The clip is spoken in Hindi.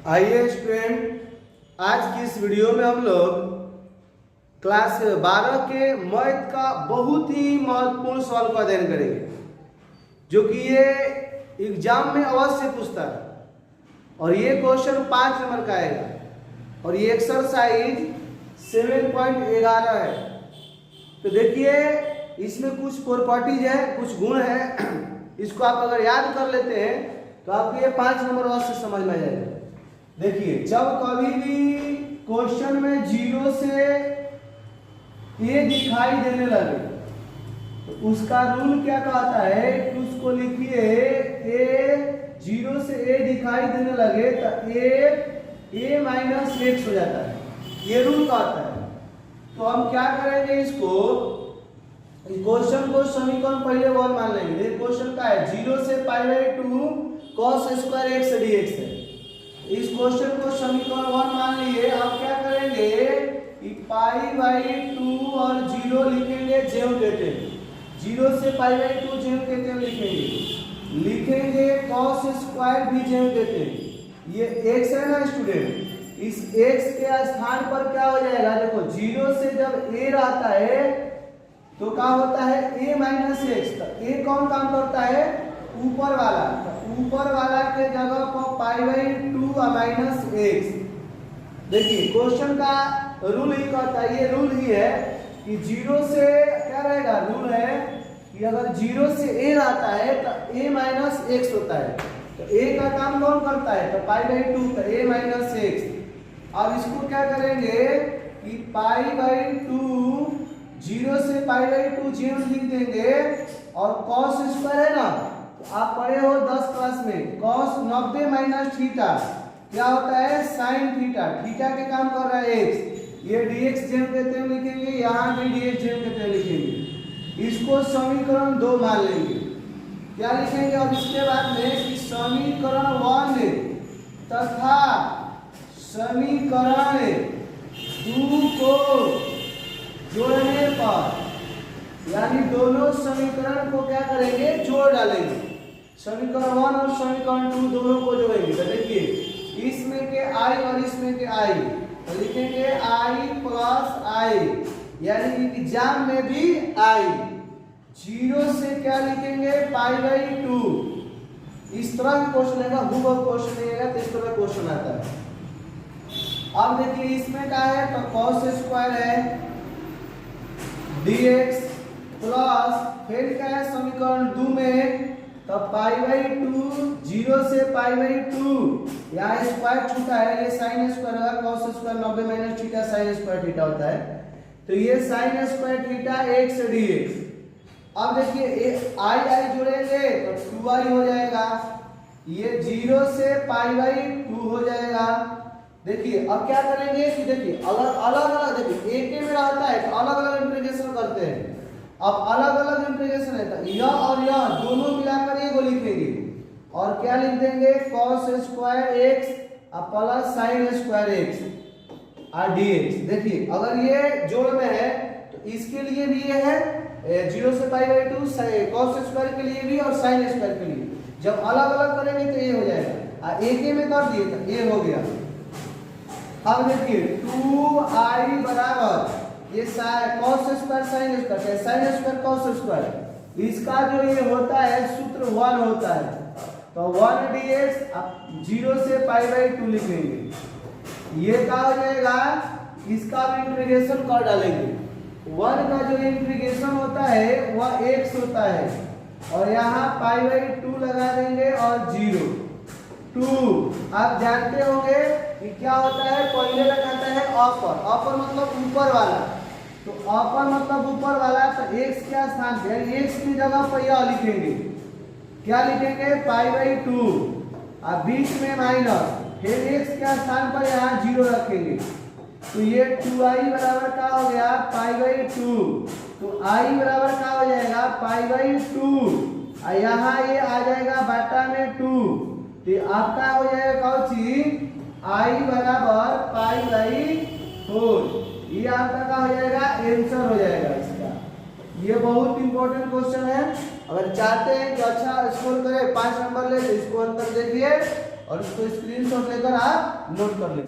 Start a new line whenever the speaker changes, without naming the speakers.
आइए स्टूडेंट, आज की इस वीडियो में हम लोग क्लास 12 के मैथ का बहुत ही महत्वपूर्ण सवाल का अध्ययन करेंगे, जो कि ये एग्जाम में अवश्य पूछता है और ये क्वेश्चन 5 नंबर का आएगा और ये एक्सरसाइज 7.11 है। तो देखिए, इसमें कुछ प्रॉपर्टीज है, कुछ गुण है, इसको आप अगर याद कर लेते हैं तो आपको ये 5 नंबर अवश्य समझ में आ जाएगा। देखिए, जब कभी भी क्वेश्चन में 0 से ए दिखाई देने लगे तो उसका रूल क्या कहता है कि उसको लिखिए ए 0 से ए दिखाई देने लगे तो ए माइनस एक्स हो जाता है, ये रूल कहता है। तो हम क्या करेंगे, इसको क्वेश्चन को समीकरण पहले वन मान लेंगे। क्वेश्चन का है 0 से π/2 cos स्क्वायर एक्स dx है। इस क्वेश्चन को समीकरण 1 मान लिए। अब क्या करेंगे कि π/2 और 0 लिखेंगे ज्यों कहते हैं, 0 से π/2 ज्यों कहते हैं लिखेंगे cos स्क्वायर भी ज्यों कहते हैं। ये x है ना स्टूडेंट, इस x के स्थान पर क्या हो जाएगा, देखो 0 से जब a रहता है तो क्या होता है a माइनस एक्स। तो a कौन काम करता है, ऊपर वाला, तो ऊपर वाला के जगह पर π/2 माइनस एक्स। देखिए, क्वेश्चन का रूल ही कहता है, ये रूल ही है कि 0 से क्या रहेगा, रूल है कि अगर 0 से a रहता है तो a माइनस एक्स होता है। तो a का काम कौन करता है, तो π/2, तो a माइनस एक्स। अब इसको क्या करेंगे कि π/2 0 से π/2 0 लिख देंगे और cos स्क्वायर है ना, तो आप पढ़े हो 10 क्लास में cos 90 माइनस थीटा क्या होता है, sin थीटा। थीटा के काम कर रहा है x, ये dx जेम कहते हैं लिखेंगे, यहाँ भी dx जेम कहते हैं लिखेंगे। इसको समीकरण 2 मान लेंगे। क्या लिखेंगे अब इसके बाद में कि समीकरण 1 तथा समीकरण 2 को जोड़ने पर, यानी दोनों समीकरण को क्या करेंगे, जोड़ डालेंगे। समीकरण 1 और समीकरण 2 दोनों को जोड़ेंगे। तो देखिए, इसमें के i और इसमें के i, तो लिखेंगे i प्लस i, यानी कि एग्जाम में भी i। 0 से क्या लिखेंगे, π/2। इस तरह का क्वेश्चन आएगा, हुबहू क्वेश्चन आएगा तो इस तरह क्वेश्चन आता है। अब देखिए, इसमें क्या है, तो cos स्क्वायर है dx प्लस फिर क्या है समीकरण 2 में, तो π/2 0 से π/2, यहाँ स्क्वायर छूटा है, ये sin स्क्वायर होगा, cos square 90 minus theta sin square theta होता है, तो ये sin square theta x dx। अब देखिए i जोड़ेंगे तो 2i हो जाएगा, ये 0 से π/2 हो जाएगा। देखिए अब क्या करेंगे कि देखिए अलग देखिए एक में रहता है तो अलग अलग इंटीग्रेशन करते हैं। अब अलग अलग इंटीग्रेशन है तो यह और यह दोनों मिलाकर ये को लिखेंगे और क्या लिख देंगे, cos square x plus sin square x और dx। देखिए अगर ये जोड़ में है तो इसके लिए भी ये है 0 से π/2, cos स्क्वायर के लिए भी और sin स्क्वायर के लिए। जब अलग अलग करेंगे तो ये हो जाएगा, और एक में कर दिए तो ये हो गया। अब देखिए 2i बराबर ये cos square sin square, sin square cos square, इसका जो ये होता है सूत्र 1 होता है, तो 1 dx अब 0 से π/2 लिखेंगे। ये क्या हो जाएगा, इसका भी इंटीग्रेशन कर डालेंगे। 1 का जो इंटीग्रेशन होता है वह x होता है और यहाँ π/2 लगा देंगे और 0 2। आप जानते होंगे कि क्या होता है, पहले लगाता है अपर, अपर मतलब ऊपर वाला, तो अपर मतलब ऊपर वाला, तो x के स्थान पे x की जगह पर यह लिखेंगे, क्या लिखेंगे π/2 और बीच में माइनस, फिर x के स्थान पर यहाँ 0 रखेंगे। तो ये 2i बराबर क्या हो गया, π/2, तो i बराबर क्या हो जाएगा, π/2 और यहाँ ये आ जाएगा बाटा में 2, तो आपका हो जाएगा कौची i बराबर π/4। ये आपका क्या हो जाएगा, आंसर हो जाएगा इसका। ये बहुत इंपॉर्टेंट क्वेश्चन है। अगर चाहते हैं कि अच्छा स्कोर करे 5 नंबर ले तो इसको अंतर देखिए और इसको स्क्रीनशॉट लेकर आप नोट कर लीजिए।